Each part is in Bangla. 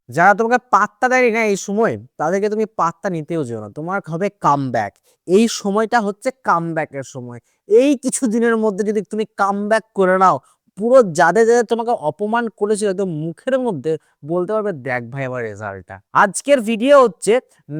যারা তোমাকে পাত্তা দেয়নি না এই সময়, তাদেরকে তুমি পাত্তা নিতেও যেও না, তোমার হবে কামব্যাক। এই সময়টা হচ্ছে কামব্যাকের সময়। এই কিছু দিনের মধ্যে যদি তুমি কামব্যাক করে নাও, পুরো যাদের যাদের তোমাকে অপমান করেছিল তো মুখের মধ্যে বলতে পারবে, দেখ ভাই আমার রেজাল্টটা। আজকের ভিডিও হচ্ছে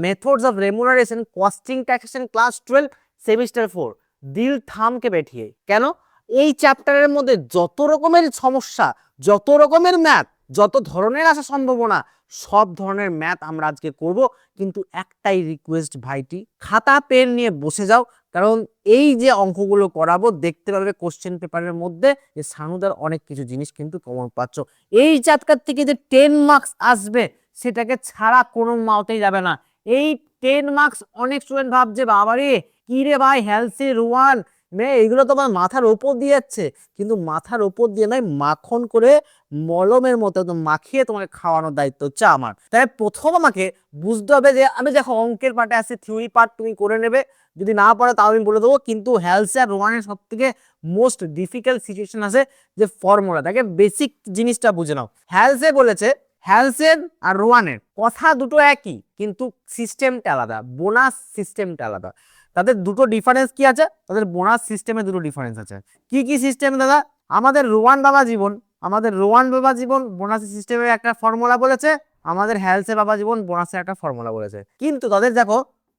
methods of remuneration costing taxation class 12 semester 4 দিল থামকে বেঠিয়ে। কেন? এই চ্যাপ্টারের মধ্যে যত রকমের সমস্যা, যত রকমের ম্যাথ, যত ধরনের আসা সম্ভাবনা, সব ধরনের ম্যাথ আমরা আজকে করব। কিন্তু একটাই রিকোয়েস্ট ভাইটি, খাতা পেন নিয়ে বসে যাও, কারণ এই যে অঙ্কগুলো করাবো দেখতে পাবে কোশ্চেন পেপারের মধ্যে যে সানুদার অনেক কিছু জিনিস কিন্তু কমন পাচ্ছ। এই চ্যাপ্টার থেকে যে 10 মার্কস আসবে সেটাকে ছাড়া কোনো মাওতেই যাবে না। এই 10 মার্কস অনেক স্টুডেন্ট ভাবছে বাবারে কি রে ভাই, হেলসি রুয়ান এইগুলো তোমার মাথার ওপর দিয়ে যাচ্ছে, কিন্তু মাথার ওপর দিয়ে নয়, মাখন করে মলমের মতো একদম মাখিয়ে তোমাকে খাওয়ানোর দায়িত্ব হচ্ছে আমার। তাই প্রথম আমাকে বুঝতে হবে যে আমি দেখো অঙ্কের পার্টে আসছে, থিওরি পার্ট তুমি করে নেবে, যদি না পারো তাও আমি বলে দেবো। কিন্তু হেলস আর রোয়ানের সব থেকে মোস্ট ডিফিকাল্ট সিচুয়েশন আছে যে ফর্মুলা, তাকে বেসিক জিনিসটা বুঝে নাও। হেলসে বলেছে, হ্যালসের আর রোয়ানের কথা দুটো একই, কিন্তু সিস্টেমটা আলাদা, বোনাস সিস্টেমটা আলাদা। তাদের দুটো ডিফারেন্স কি আছে? তাদের বোনাস সিস্টেমে দুটো ডিফারেন্স আছে। কি কি সিস্টেম দাদা? আমাদের রোয়ান বাবা জীবন বোনাস সিস্টেমের একটা ফর্মুলা বলেছে, আমাদের হেলসে বাবা জীবন বোনাসের একটা ফর্মুলা বলেছে। কিন্তু তাদের দেখো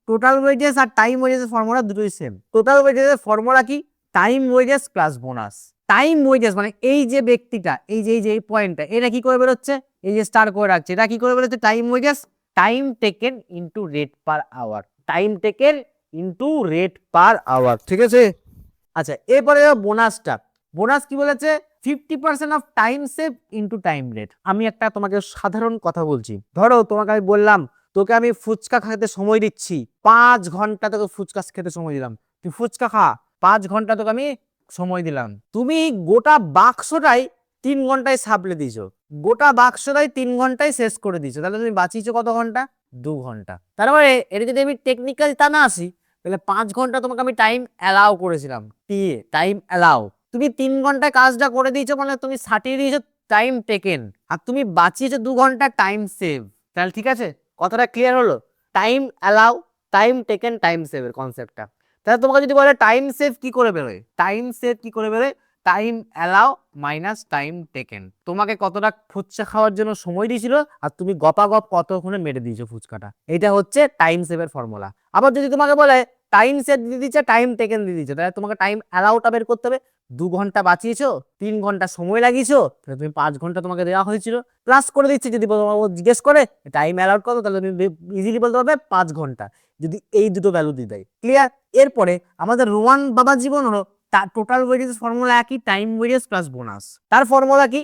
টোটাল ওয়েজেস আর টাইম ওয়েজেস ফর্মুলা দুটোই সেম। টোটাল ওয়েজেস ফর্মুলা কি? Time wages plus bonus. Time wages মানে এই যে ব্যক্তিটা, এই যে এই পয়েন্টটা, এটা কি করে বেরোচ্ছে? এই যে স্টার করে রাখছে, এটা কি করে বেরোচ্ছে? Time wages, time taken into rate per hour, time taken into rate per hour, ঠিক আছে? আচ্ছা, এরপরে বোনাসটা। বোনাস কি বলেছে? 50% of time save into time rate. আমি একটা তোমাকে সাধারণ কথা বলছি, ধরো তোমাকে আমি বললাম তোকে আমি ফুচকা খেতে সময় দিচ্ছি 5 ঘন্টা, তোকে ফুচকা খেতে সময় দিলাম, তুই ফুচকা খা, 5 ঘন্টা তোকে আমি সময় দিলাম। তুমি গোটা বাক্সটাই 3 ঘন্টায় সাপ্লে দিয়েছো, গোটা বাক্সটাই 3 ঘন্টায় শেষ করে দিয়েছো, তাহলে তুমি বাঁচিয়েছো কত ঘন্টা? 2 ঘন্টা। তার মানে এটা যদি আমি টেকনিক্যাল তা না আসি, তাহলে 5 ঘন্টা তোমাকে আমি টাইম অ্যালাউ করেছিলাম, টাইম অ্যালাউ। তুমি 3 ঘন্টায় কাজটা করে দিয়েছো, মানে তুমি সাটিয়ে দিয়েছো টাইম টেকেন, আর তুমি বাঁচিয়েছো 2 ঘন্টা টাইম সেভ। তাহলে ঠিক আছে, কথাটা ক্লিয়ার হলো? Time allow, time taken, time সেভের কনসেপ্টটা। তাহলে তোমাকে যদি বলে টাইম সেভ কি করে বেরোয়, টাইম সেভ কি করে বেরোয়? Time allow minus time taken. তোমাকে কতটা ফুচকা খাওয়ার জন্য সময় দিয়েছিল, আর তুমি গপাগপ কতক্ষণে মেরে দিয়েছো ফুচকাটা, এটা হচ্ছে টাইম সেভের ফর্মুলা। আবার যদি তোমাকে বলে টাইম সেভ দিয়ে দিচ্ছে, টাইম টেকেন দিয়ে দিচ্ছে, তাহলে তোমাকে টাইম অ্যালাউটা বের করতে হবে। 2 ঘন্টা বাঁচিয়েছো, 3 ঘন্টা সময় লাগিয়েছো, তাহলে তুমি 5 ঘন্টা তোমাকে দেওয়া হয়েছিল, প্লাস করে দিচ্ছে। যদি জিজ্ঞেস করে টাইম অ্যালাউড কত, তাহলে তুমি ইজিলি বলতে পারবে 5 ঘন্টা, যদি এই দুটো ভ্যালু দিয়ে দেয়। ক্লিয়ার? এরপরে আমাদের রোয়ান বাবা জীবন হলো, তার টোটাল ওয়েজেস ফর্মুলা একই, টাইম ওয়েজেস প্লাস বোনাস। তার ফর্মুলা কি?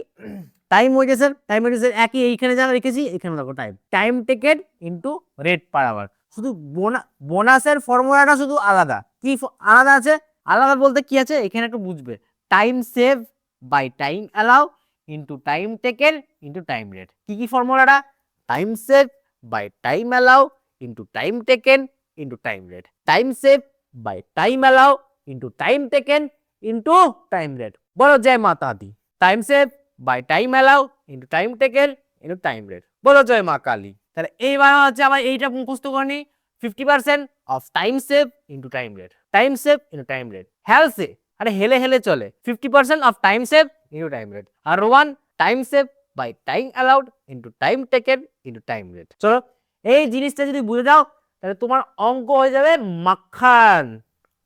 টাইম ওয়েজেসের একই, এইখানে যা রেখেছি এখানে দেখো time, time taken into rate per hour. শুধু বোনাসের ফর্মুলাটা শুধু আলাদা। কি আলাদা আছে? আলাদা বলতে কি আছে এখানে একটু বুঝবে। Time save by time allow into time taken into time rate. কি কি ফর্মুলাটা? Time save by time allow into time taken into time rate, time save by time allow into time taken into time rate. বলো জয় মাতা দি। Time save by time allow into time taken into time rate. বলো জয় মা কালী। তাহলে এইবার হচ্ছে আমার এইটা মুখস্থ করে নি, 50% of time save into time rate, time save into time rate. Halsey আরে হেলে হেলে চলে, 50% of time save into time rate, Rowan time save by time allowed into time taken into time rate. চলো, এই জিনিসটা যদি বুঝে যাও, তাহলে তোমার অঙ্ক হয়ে যাবে মাখন,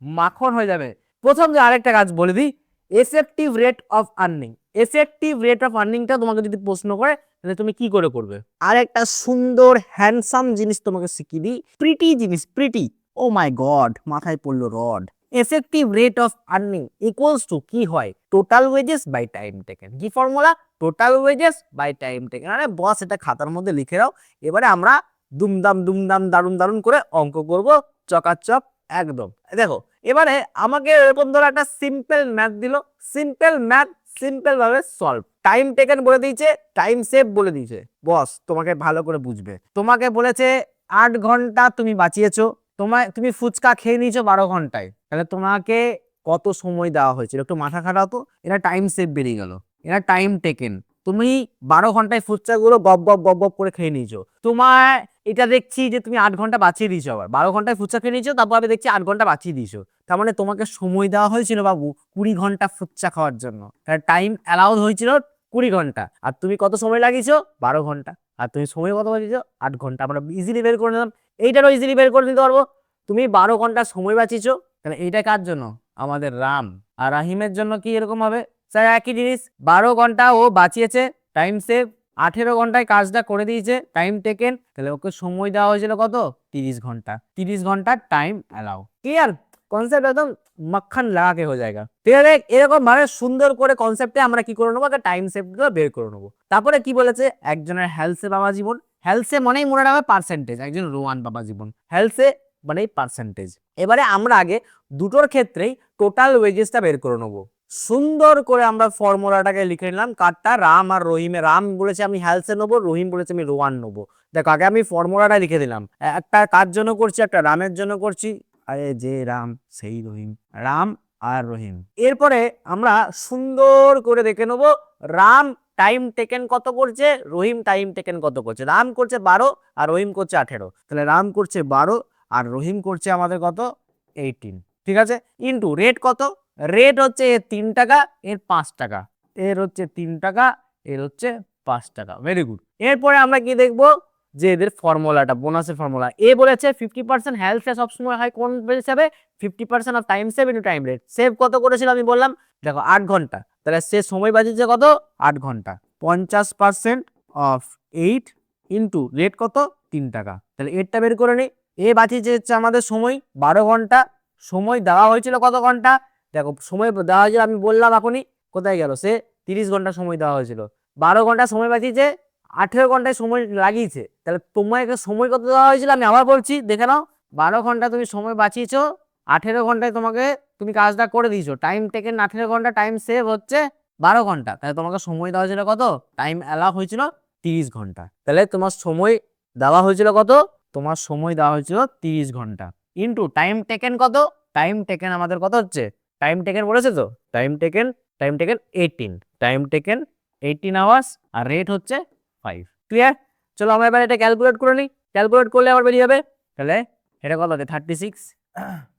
মাখন হয়ে যাবে। প্রথম যে আরেকটা কাজ বলে দিই, effective rate of earning. Effective rate of আর্নিংটা তোমাকে যদি প্রশ্ন করে, তাহলে তুমি কি করে করবে? আর একটা সুন্দর হ্যান্ডসাম জিনিস তোমাকে শিখিয়ে দিই, প্রিটি জিনিস, প্রিটি। ও মাই গড, মাথায় পড়লো rod. Effective rate of earning equals to কি হয়? Total wages by time taken. কি ফর্মুলা? Total wages by time taken. আরে বস, এটা খাতার মধ্যে লিখে দাও। এবারে আমরা দুমদাম দুমদাম দারুন দারুন করে অঙ্ক করব, চকাচক একদম। দেখো এবারে আমাকে এরকম ধরো একটা সিম্পল ম্যাথ দিল, সিম্পল ম্যাথ সিম্পল ভাবে সলভ। টাইম টেকেন বলে দিয়েছে, টাইম সেভ বলে দিয়েছে। বস তোমাকে ভালো করে বুঝবে, তোমাকে বলেছে 8 ঘন্টা তুমি বাঁচিয়েছো, তুমি ফুচকা খেয়ে নিয়েছো 12 ঘন্টায়, তাহলে তোমাকে কত সময় দেওয়া হয়েছিল? একটু মাথা খাটাও তো। এটা টাইম সেভ বেরিয়ে গেল, এটা টাইম টেকেন। তুমি 12 ঘন্টায় ফুচকাগুলো গপ গপ গপ গপ করে খেয়ে নিয়েছো, তোমার এটা দেখছি যে তুমি 8 ঘন্টা বাঁচিয়ে দিয়েছো, আবার 12 ঘন্টায় ফুচকা খেয়ে নিয়েছো, তারপর আমি দেখছি 8 ঘন্টা বাঁচিয়ে দিয়েছো। তার মানে তোমাকে সময় দেওয়া হয়েছিল বাবু 20 ঘন্টা ফুচকা খাওয়ার জন্য, তার টাইম অ্যালাউড হয়েছিল 20 ঘন্টা, আর তুমি কত সময় লাগিয়েছো 12 ঘন্টা, আর তুমি সময় কত বাঁচিয়েছো 8 ঘন্টা। আমরা ইজিলি বের করে নিলাম, এইটারও ইজিলি বের করে নিতে পারবো। তুমি 12 ঘন্টা সময় বাঁচিয়েছো, তাহলে এইটা কার জন্য? আমাদের রাম। আর রাহিমের জন্য কি এরকম হবে? স্যার একই জিনিস, 12 ঘন্টা ও বাঁচিয়েছে, টাইম সেভ, 18 ঘন্টায় কাজটা করে দিয়েছে, টাইম টেকেন, তাহলে ওকে সময় দেওয়া হয়েছিল কত? 30 ঘন্টা। 30 ঘন্টা টাইম অ্যালাউ। ক্লিয়ার? কনসেপ্ট একদম মাখন লাগা কে হয়ে যায়গা। ঠিক আছে, এরকম ভাবে সুন্দর করে কনসেপ্টে আমরা কি করে নেবো, টাইম সেভগুলো বের করে নেবো। তারপরে কি বলেছে? একজনের হেলসে বাবা জীবন, হেলসে মানেই মনে রাখবে পার্সেন্টেজ, একজন রোয়ান বাবা জীবন, হেলসে মানেই পার্সেন্টেজ। এবারে আমরা আগে দুটোর ক্ষেত্রেই টোটাল ওয়েজেসটা বের করে নেবো। সুন্দর করে আমরা ফর্মুলাটাকে লিখে নিলাম, কারটা রাম আর রহিমে, রাম বলেছে আমি হেলসে নেবো, রহিম বলেছে আমি রোয়ান নেবো। দেখো আগে আমি ফর্মুলাটা লিখে দিলাম, একটা কার জন্য করছি, একটা রামের জন্য করছি, আরে যে রাম সেই রহিম, রাম আর রহিম। এরপরে আমরা সুন্দর করে দেখে নেবো রাম টাইম টেকেন কত করছে, রহিম টাইম টেকেন কত করছে। রাম করছে 12 আর রহিম করছে 18, তাহলে রাম করছে 12 আর রহিম করছে আমাদের কত? 18। ঠিক আছে, ইন্টু রেট কত? রেট হচ্ছে এর 3 টাকা, এর 5 টাকা, এর হচ্ছে 3 টাকা, এর হচ্ছে 5 টাকা। Very good. এরপরে আমরা কি দেখবো, যে এদের ফর্মুলাটা, বোনাসের ফর্মুলা। এ বলেছে 50% হেলথে সবসময় হয় কোন হিসাবে? 50% of time save into time rate. Save কত করেছিল আমি বললাম, দেখো 8 ঘন্টা, তাহলে সে সময় বাঁচিয়েছে কত? 8 ঘন্টা। 50% অফ 8 ইন্টু রেট কত? 3 টাকা। তাহলে এরটা বের করে নিই। এ বাঁচিয়েছে হচ্ছে আমাদের সময় 12 ঘন্টা, সময় দেওয়া হয়েছিল কত ঘন্টা? দেখো সময় দেওয়া হয়েছিল আমি বললাম এখনই, কোথায় গেল সে? 30 ঘন্টা সময় দেওয়া হয়েছিল, 12 ঘন্টা সময় বাঁচিয়েছে, 18 ঘন্টায় সময় লাগিয়েছে, তাহলে তোমাকে সময় কত দেওয়া হয়েছিল আমি আবার বলছি, দেখে নাও। 12 ঘন্টা তুমি সময় বাঁচিয়েছো, 18 ঘন্টায় তোমাকে তুমি কাজটা করে দিয়েছো, টাইম টেকেন 18 ঘন্টা, টাইম সেভ হচ্ছে 12 ঘন্টা, তাহলে তোমাকে সময় দেওয়া হয়েছিল কত? টাইম অ্যালাউ হয়েছিল 30 ঘন্টা। তাহলে তোমার সময় দেওয়া হয়েছিল কত? তোমার সময় দেওয়া হয়েছিল 30 ঘন্টা, ইন্টু টাইম টেকেন কত? টাইম টেকেন আমাদের কত হচ্ছে? টাইম টেকেন বলেছে তো, time taken 18, time taken 18 hours, আর রেট হচ্ছে 5। ক্লিয়ার? চলো আমরা এবার এটা ক্যালকুলেট করে নিই, ক্যালকুলেট করলে আবার বেরিয়ে যাবে। তাহলে এটা কত হচ্ছে? 36,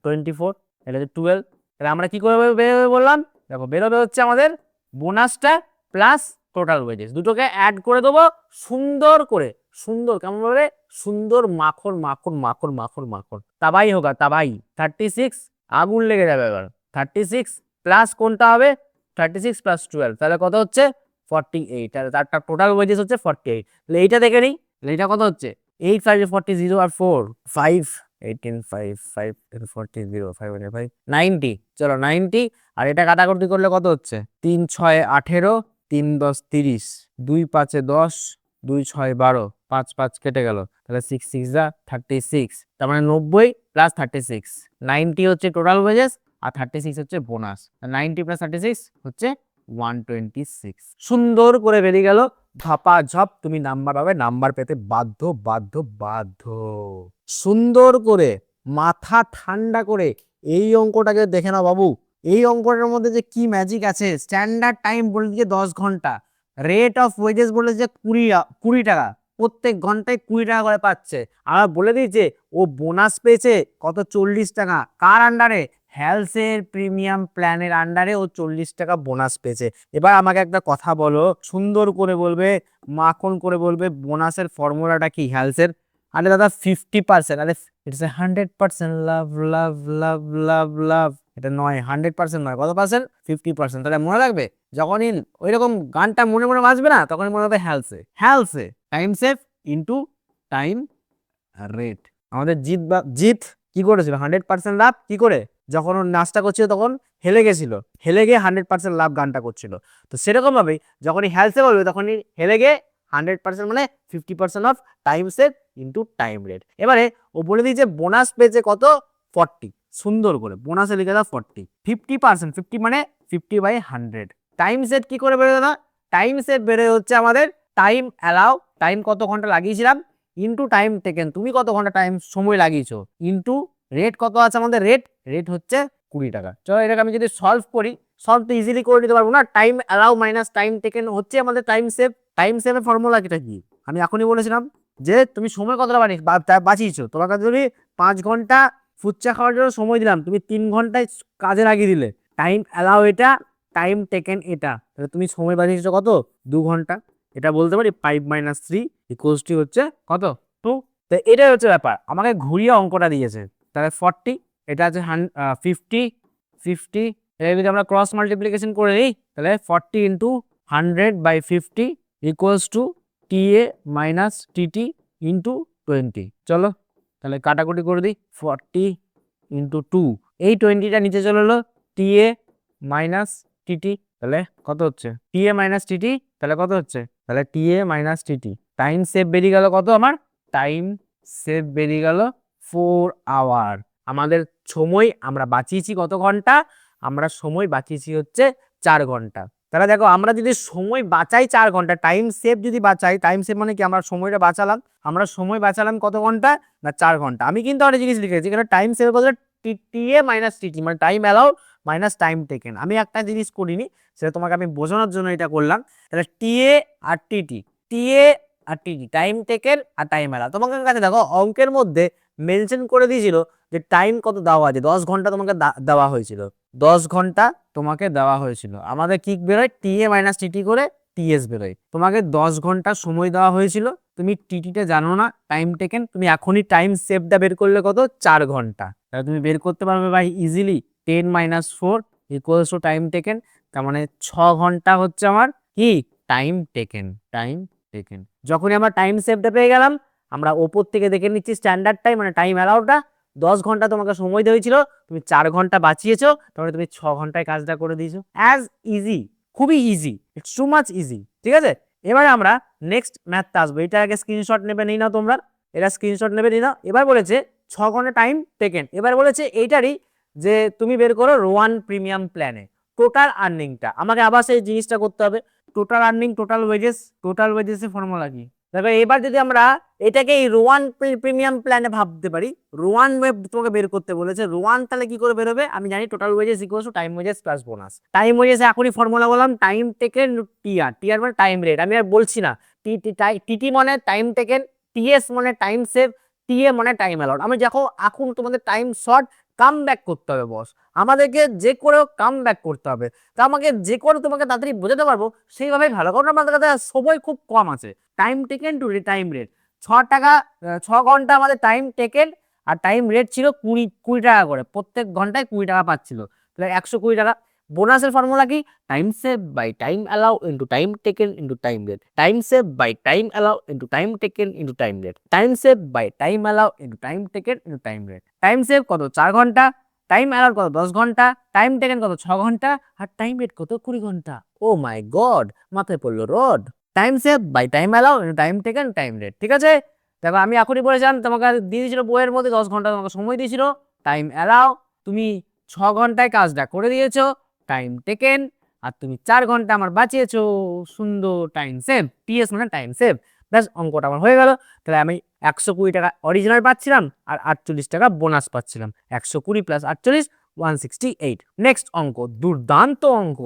24, এটা হচ্ছে 12। তাহলে আমরা কি করে বেরোবে বললাম, দেখো বেরোবে হচ্ছে আমাদের বোনাসটা প্লাস টোটাল ওয়েজেস, দুটোকে অ্যাড করে দেবো সুন্দর করে, সুন্দর কেমন ভাবে? সুন্দর মাখন মাখন মাখন মাখন মাখন, তাবাই হোগা তাবাই। 36, আগুন লেগে যাবে এবার। 36 প্লাস কোনটা হবে? 36 প্লাস 12, তাহলে কত হচ্ছে? 48। তাহলে তার টোটাল ওয়েজেস হচ্ছে 48। তাহলে এইটা দেখে নিই, এইটা কত হচ্ছে? 8 5 40 0 আর 4 5 18 5 5 40 0 5 5 90। চলো 90, আর এটা কাটাকুটি করলে কত হচ্ছে? 3 6 18, 3 10 30, 2 5 10, 2 6 12, 5 5 কেটে গেল, তাহলে 6 6 যা 36, তার মানে 90 প্লাস 36। 90 হচ্ছে টোটাল ওয়েজেস, আর 36 হচ্ছে বোনাস। 90 প্লাস 36 হচ্ছে 126। সুন্দর করে বেরিয়ে গেল, ঝপা ঝপ তুমি নাম্বার পাবে, নাম্বার পেতে বাধ্য বাধ্য বাধ্য। সুন্দর করে মাথা ঠান্ডা করে এই অঙ্কটাকে দেখে নাও বাবু, এই অঙ্কটার মধ্যে যে কি ম্যাজিক আছে। স্ট্যান্ডার্ড টাইম বলে দিয়েছে 10 ঘন্টা, রেট অফ ওয়েজেস বলেছে 20 টাকা, প্রত্যেক ঘন্টায় 20 টাকা করে পাচ্ছে। আর বলে দিয়েছে ও বোনাস পেয়েছে কত? 40 টাকা। কার আন্ডারে? হেলথের প্রিমিয়াম প্ল্যানের আন্ডারে ও 40 টাকা বোনাস পেয়েছে। এবার আমাকে একটা কথা বলো, সুন্দর করে বলবে, মাখন করে বলবে, বোনাসের ফর্মুলাটা কি হেলথের? আরে দাদা 50%, আরে ইটস 100% লাভ লাভ লাভ লাভ লাভ, এটা নয় 100% নয়, কত পার্সেন্ট? 50%। তাহলে মনে রাখবে, যখনই ওইরকম গানটা মনে মনে বাজবে না, তখনই মনে হবে হেলথে, হেলথে time save into time rate. আমাদের জিত কি করেছিল? 100% লাভ। কি করে? যখন ও নাচটা করছিল তখন হেলে গেছিল, হেলে গিয়ে 100% লাভ গানটা করছিল। তো সেরকম ভাবেই যখনই হেলথে বলবে তখনই হেলে গিয়ে 100% মানে 50% of time save into time rate. এবারে ও বলে দিয়েছে বোনাস পেয়েছে কত? 40। সুন্দর করে বোনাসে লিখে দাও 40। 50%, 50 মানে 50/100। টাইম সেট কি করে বেরোবে না? টাইম সেট বেড়ে হচ্ছে আমাদের টাইম অ্যালাউ, টাইম কত ঘন্টা লাগিয়েছিলাম, ইন্টু টাইম টেকেন, তুমি কত ঘন্টা টাইম সময় লাগিয়েছো, ইন্টু রেট কত আছে আমাদের? রেট হচ্ছে 20 টাকা। চলো এটাকে আমি যদি সলভ করি, সলভ তো ইজিলি করে নিতে পারবো না। Time allow minus time taken হচ্ছে আমাদের টাইম সেভ। টাইম সেভের ফর্মুলা কিটা কি আমি এখনই বলেছিলাম, যে তুমি সময় কতটা বাঁচিয়েছো। তোমাকে যদি 5 ঘন্টা ফুচকা খাওয়ার জন্য সময় দিলাম, তুমি 3 ঘন্টায় কাজে লাগিয়ে দিলে। টাইম অ্যালাউ এটা, টাইম টেকেন এটা, তাহলে তুমি সময় বাঁচিয়েছো কত? 2 ঘন্টা। এটা বলতে পারি 5 - 3 হচ্ছে কত? 2। তো এটাই হচ্ছে ব্যাপার, আমাকে ঘুরিয়ে অঙ্কটা দিয়েছে। তাহলে 40, এটা আছে 50, 50। এটা যদি আমরা ক্রস মাল্টিপ্লিকেশন করে নিই, তাহলে 40 × 100/50 = TA - TT × 20। চলো তাহলে কাটাকুটি করে দিই। 40 × 2, এই 20টা নিচে চলে এলো, TA - TT, তাহলে কত হচ্ছে? TA - TT, তাহলে কত হচ্ছে? তাহলে TA - TT। টাইম সেভ বেরিয়ে গেল কত আমার? টাইম সেভ বেরিয়ে গেল 4 আওয়ার। আমাদের সময় আমরা বাঁচিয়েছি কত ঘন্টা? আমরা সময় বাঁচিয়েছি হচ্ছে 4 ঘন্টা। তাহলে দেখো, আমরা যদি সময় বাঁচাই 4 ঘন্টা, টাইম সেভ যদি বাঁচাই, টাইম সেভ মানে কি? আমরা সময়টা বাঁচালাম, আমরা সময় বাঁচালাম কত ঘন্টা? না 4 ঘন্টা। আমি কিন্তু একটা জিনিস লিখেছি এখানে, টাইম সেভ বলতে TA - TT, মানে time allow minus time taken. আমি একটা জিনিস করিনি, সেটা তোমাকে আমি বোঝানোর জন্য এটা করলাম। তাহলে TA আর TT, TA আর TT, টাইম টেকেন আর টাইম অ্যালাউ। তোমাকে কাছে দেখো অঙ্কের মধ্যে মেনশন করে দিয়েছিল যে টাইম কত দেওয়া আছে, 10 ঘন্টা তোমাকে দেওয়া হয়েছিল, 10 ঘন্টা তোমাকে দেওয়া হয়েছিল। আমাদের কি বেরোয়? TA - TT করে TS বেরোয়। তোমাকে 10 ঘন্টা সময় দেওয়া হয়েছিল, তুমি TTটা জানো না, টাইম টেকেন। তুমি এখনই টাইম সেভটা বের করলে কত? 4 ঘন্টা। তাহলে তুমি বের করতে পারবে ভাই ইজিলি 10 - 4 = টাইম টেকেন। তার মানে 6 ঘন্টা হচ্ছে আমার কি? Time taken, time taken. যখনই আমরা টাইম সেভটা পেয়ে গেলাম, আমরা ওপর থেকে দেখে নিচ্ছি স্ট্যান্ডার্ড টাইম মানে টাইম অ্যালাউটা। 10 ঘন্টা তোমাকে সময় দেওয়া হয়েছিল, তুমি 4 ঘন্টা বাঁচিয়েছো, তাহলে তুমি 6 ঘন্টায় কাজটা করে দিয়েছো। অ্যাজ ইজি, খুবই easy, it's too much easy. ঠিক আছে, এবারে আমরা নেক্সট ম্যাথটা আসবো। এটা আগে স্ক্রিনশট নেবে, নিই না তোমরা, এটা স্ক্রিনশট নেবে, নিই না। এবার বলেছে 6 ঘন্টা টাইম টেকেন। এবার বলেছে এইটারই যে তুমি বের করো রোয়ান প্রিমিয়াম প্ল্যানে টোটাল আর্নিংটা। আমাকে আবার সেই জিনিসটা করতে হবে, total earning, total wages. Total ওয়েজেসের ফর্মুলা কি? দেখো এবার যদি আমরা এটাকে এই রোয়ান প্রিমিয়াম প্ল্যানে ভাবতে পারি, রোয়ান ওয়েব তোমাকে বের করতে বলেছে। রোয়ান তাহলে কি করে বেরোবে? আমি জানি total wages equals to time wages plus bonus. Time wages এখনই ফর্মুলা বললাম, টাইম টেকেন টিআর। টিআর মানে টাইম রেট, আমি আর বলছি না। টিটি মানে টাইম টেকেন, টিএস মানে টাইম সেভ, টিএ মানে টাইম অ্যালাউড। আমি দেখো এখন তোমাদের টাইম শর্ট, কাম ব্যাক করতে হবে বস, আমাদেরকে যে করেও কাম ব্যাক করতে হবে। তা আমাকে যে করে তোমাকে তাড়াতাড়ি বোঝাতে পারবো সেইভাবেই ভালো, কারণ আমাদের কাছে সময় খুব কম আছে। Time taken to time rate, 6 টাকা, 6 ঘন্টা আমাদের টাইম টেকেন, আর টাইম রেট ছিল 20 টাকা করে, প্রত্যেক ঘন্টায় 20 টাকা পাচ্ছিল, তাহলে 120 টাকা। বোনাসের ফর্মুলা কি? Time save by time allow into time taken into time rate. Time save by time allow into time taken into time rate. Time save by time allow into time taken into time rate. Time save কত? 4 ঘন্টা, টাইম অ্যালাউ কত? 10 ঘন্টা, টাইম টেকেন কত? 6 ঘন্টা, আর টাইম রেট কত? 20 ঘন্টা। ও মাই গড, মাথায় পড়লো rod. Time save by time allow into time taken time rate. ঠিক আছে, দেখো আমি এখনই বলেছিলাম, তোমাকে দিয়ে দিয়েছিল বইয়ের মধ্যে 10 ঘন্টা তোমাকে সময় দিয়েছিল। টাইম অ্যালাউ তুমি 6 ঘন্টায় কাজটা করে দিয়েছো, টাইম টেকেন আর তুমি 4 ঘন্টা আমার বাঁচিয়েছো, সুন্দর টাইম সেভ। টিএস মানে টাইম সেভ। ব্যাস, অঙ্কটা আমার হয়ে গেল। তাহলে আমি 120 টাকা অরিজিনাল পাচ্ছিলাম আর 48 টাকা বোনাস পাচ্ছিলাম। 120 প্লাস 48, 168। নেক্সট অঙ্ক, দুর্দান্ত অঙ্ক।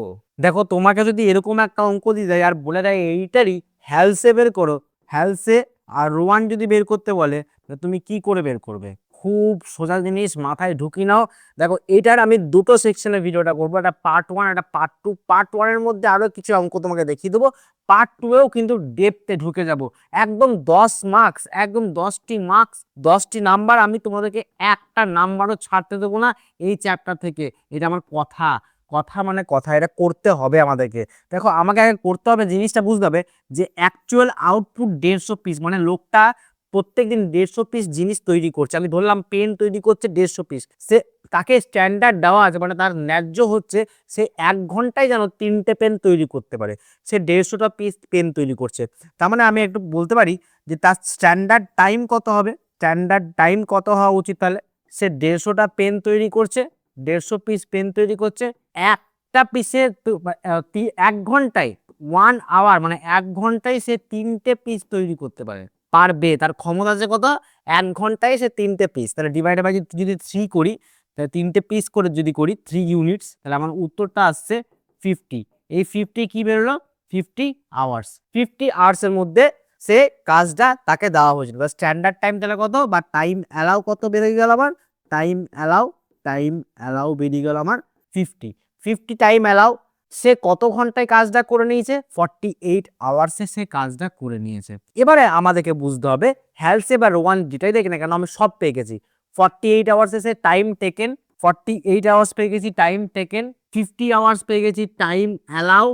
দেখো তোমাকে যদি এরকম একটা অঙ্ক দিয়ে দেয় আর বলে দেয় এইটারই হ্যালসে বের করো, হ্যালসে আর রোয়ান যদি বের করতে বলে, তুমি কি করে বের করবে? খুব সোজা জিনিস, মাথায় ঢুকি নাও। দেখো এটার আমি দুটো সেকশনে ভিডিওটা করবো, একটা পার্ট 1, একটা পার্ট 2। পার্ট 1 এর মধ্যে আরো কিছু অঙ্ক তোমাকে দেখিয়ে দেবো, পার্ট 2 এও কিন্তু ডেপথে ঢুকে যাব। একদম 10 মার্কস, একদম 10টি মার্কস, 10টি নাম্বার। আমি তোমাদেরকে একটা নাম্বারও ছাড়তে দেবো না এই চ্যাপ্টার থেকে। এটা আমার কথা, কথা মানে কথা, এটা করতে হবে আমাদেরকে। দেখো আমাকে আগে করতে হবে, জিনিসটা বুঝতে হবে যে অ্যাকচুয়াল আউটপুট 150 পিস, মানে লোকটা প্রত্যেকদিন 150 পিস জিনিস তৈরি করছে। আমি ধরলাম পেন তৈরি করছে 150 পিস, সে তাকে স্ট্যান্ডার্ড দেওয়া আছে, মানে তার ন্যায্য হচ্ছে সে 1 ঘন্টায় যেন 3টে পেন তৈরি করতে পারে। সে 150টা পিস পেন তৈরি করছে, তার মানে আমি একটু বলতে পারি যে তার স্ট্যান্ডার্ড টাইম কত হবে, স্ট্যান্ডার্ড টাইম কত হওয়া উচিত। তাহলে সে 150টা পেন তৈরি করছে, 150 পিস পেন তৈরি করছে, একটা পিসে 1 ঘন্টায় 1 আওয়ার, মানে 1 ঘন্টায় সে 3টে পিস তৈরি করতে পারে, পারবে। তার ক্ষমতা আছে কত? 1 ঘন্টায় সে 3টে পিস। তাহলে ডিভাইড বাই যদি 3 করি, তাহলে 3টে পিস করে যদি করি 3 ইউনিটস, তাহলে আমার উত্তরটা আসছে 50। এই 50 কি বেরোলো? 50 আওয়ার্স। 50 আওয়ার্সের মধ্যে সে কাজটা তাকে দেওয়া হয়েছিল। স্ট্যান্ডার্ড টাইম তাহলে কত, বা টাইম অ্যালাউ কত বেরিয়ে গেল আমার? টাইম অ্যালাউ বেরিয়ে গেল আমার 50। 50 টাইম অ্যালাউ, সে কত ঘন্টায় কাজটা করে নিয়েছে? 48 আওয়ার্সে সে কাজটা করে নিয়েছে। এবারে আমাদেরকে বুঝতে হবে হ্যালসে বা রোয়ান যেটাই দেখি না কেন আমি সব পেয়ে গেছি। 48 আওয়ার্সে সে টাইম টেকেন, 48 আওয়ার্স পেয়ে গেছি টাইম টেকেন, 50 আওয়ার্স পেয়ে গেছি টাইম অ্যালাউ,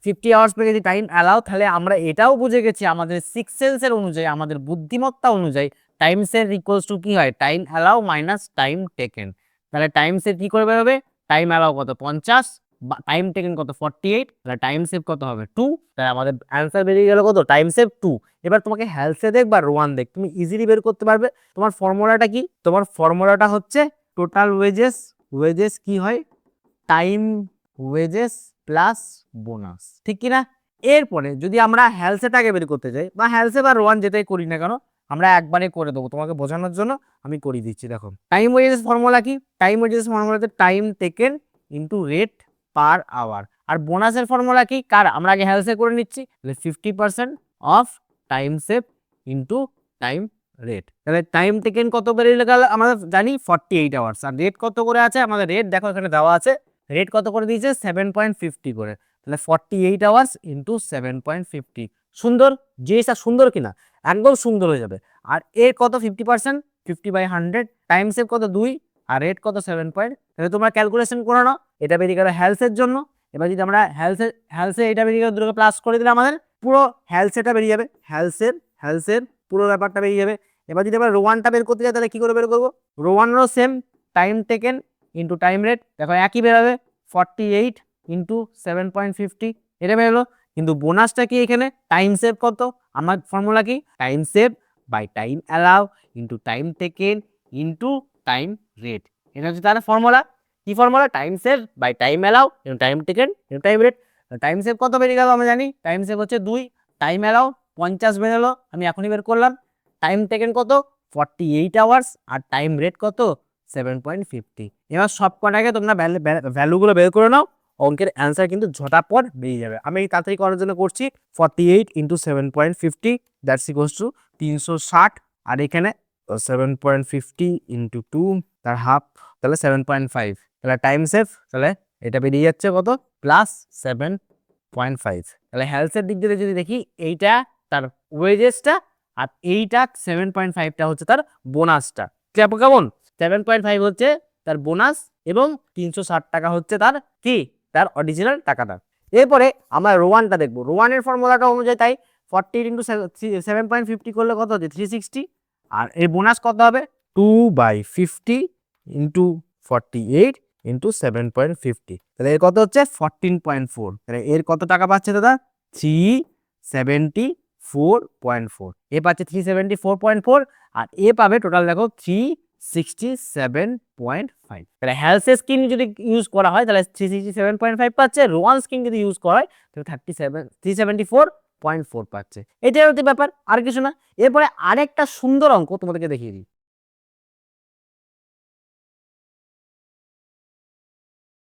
50 আওয়ার্স পেয়ে গেছি টাইম অ্যালাউ। তাহলে আমরা এটাও বুঝে গেছি আমাদের সিক্স সেন্সের অনুযায়ী, আমাদের বুদ্ধিমত্তা অনুযায়ী টাইমসের ইকুয়ালস টু কি হয়? Time allow minus time taken. তাহলে টাইমসের কি করে বেরোবে? টাইম অ্যালাউ কত? 50, টাইম টেকেন কত? 48, তাহলে টাইম সেভ কত হবে? 2। তাহলে আমাদের অ্যান্সার বেরিয়ে গেল কত? Time save 2। এবার তোমাকে হ্যালসে দেখ বা রোয়ান দেখ, তুমি ইজিলি বের করতে পারবে। তোমার ফর্মুলাটা কি? তোমার ফর্মুলাটা হচ্ছে টোটাল ওয়েজেস, ওয়েজেস কি হয়? টাইম ওয়েজেস প্লাস বোনাস, ঠিক কি না? এরপরে যদি আমরা হ্যালসেটাকে বের করতে যাই, বা হ্যালসে বা রোয়ান যেটাই করি না কেন, আমরা একবারে করে দেবো তোমাকে বোঝানোর জন্য, আমি করিয়ে দিচ্ছি। দেখো টাইম ওয়েজেস ফর্মুলা কি? টাইম ওয়েজেস ফর্মুলাতে time taken into rate per hour. আর বোনাসের ফর্মুলা কি? কার? আমরা আগে হ্যালসে করে নিচ্ছি, তাহলে 50% of time save into time rate. তাহলে টাইম টেকেন কত বেরিয়ে গেল আমরা জানি 48 আওয়ার্স। আর রেট কত করে আছে আমাদের? রেট দেখো এখানে দেওয়া আছে, রেট কত করে দিয়েছে? 7.50 করে। তাহলে 48 আওয়ার্স ইন্টু 7.50। সুন্দর, জিনিসটা সুন্দর কিনা? একদম সুন্দর হয়ে যাবে। আর এর কত? 50%, 50/100। টাইম সেভ কত? 2, আর রেট কত? 7 পয়েন্ট। তাহলে তোমরা ক্যালকুলেশন করে নাও। এটা বেরিয়ে গেল হ্যালসের জন্য। এবার যদি আমরা হ্যালসে এটা বেরিয়ে গেল, দুটোকে প্লাস করে দিলে আমাদের পুরো হ্যালসেটা বেরিয়ে যাবে, হ্যালসের পুরো ব্যাপারটা বেরিয়ে যাবে। এবার যদি আমরা রোয়ানটা বের করতে যাই, তাহলে কি করে বের করবো? রোয়ানেরও same, time taken into time rate. দেখো একই বেরোবে, 48 ইন্টু 7.50, এটা বেরোলো। কিন্তু বোনাসটা কি এখানে? টাইম সেভ কত? আমার ফর্মুলা কি? Time save by time allow into time taken into time rate. এটা হচ্ছে তার ফর্মুলা। কি formula? Time save by time allow into time taken into time rate. Time save কত বেরিয়ে গেল আমরা জানি? টাইম সেভ হচ্ছে 2, টাইম অ্যালাউ 50 বেরোলো, আমি এখনই বের করলাম। টাইম টেকেন কত? 48 আওয়ার্স, আর টাইম রেট কত? 7.50। এবার সব কটাকে তোমরা ভ্যালুগুলো বের করে নাও, অঙ্কের অ্যান্সার কিন্তু ঝটাপট বেরিয়ে যাবে। আমি তাড়াতাড়ি করার জন্য করছি। 48 ইন্টু 7.50 দ্যাটস ইকুয়ালস টু 360, আর এখানে 7.50 ইন্টু 2 তার হাফ, তাহলে 7.5। তাহলে টাইম সেভ, তাহলে এটা বেরিয়ে যাচ্ছে কত? প্লাস 7.5। তাহলে হেলথের দিক দিয়ে যদি দেখি, এইটা তার ওয়েজেসটা, আর এইটা 7.5টা হচ্ছে তার বোনাসটা। কেমন? 7.5 হচ্ছে তার বোনাস, এবং 360 টাকা হচ্ছে তার কি? তার অরিজিনাল টাকাটা। এরপরে আমরা রোয়ানটা দেখবো। রোয়ানের ফর্মুলাটা অনুযায়ী তাই 40 ইন্টু 7.50 করলে কত হচ্ছে? 360। আর এর বোনাস কত হবে? 2/50 ইন্টু 48 ইন্টু 7.50। তাহলে এর কত হচ্ছে? 14.4। তাহলে এর কত টাকা পাচ্ছে দাদা? 374.4। এ পাচ্ছে 374.4, আর এ পাবে টোটাল দেখো 367.5। তাহলে হ্যালসের স্কিন যদি ইউজ করা হয় তাহলে 367.5 পাচ্ছে, রোয়ান স্কিন যদি ইউজ করা হয় তাহলে 374.4 পাচ্ছে। এটাই হচ্ছে ব্যাপার, আর কিছু না। এরপরে আরেকটা সুন্দর অঙ্ক তোমাদেরকে দেখিয়ে দিই।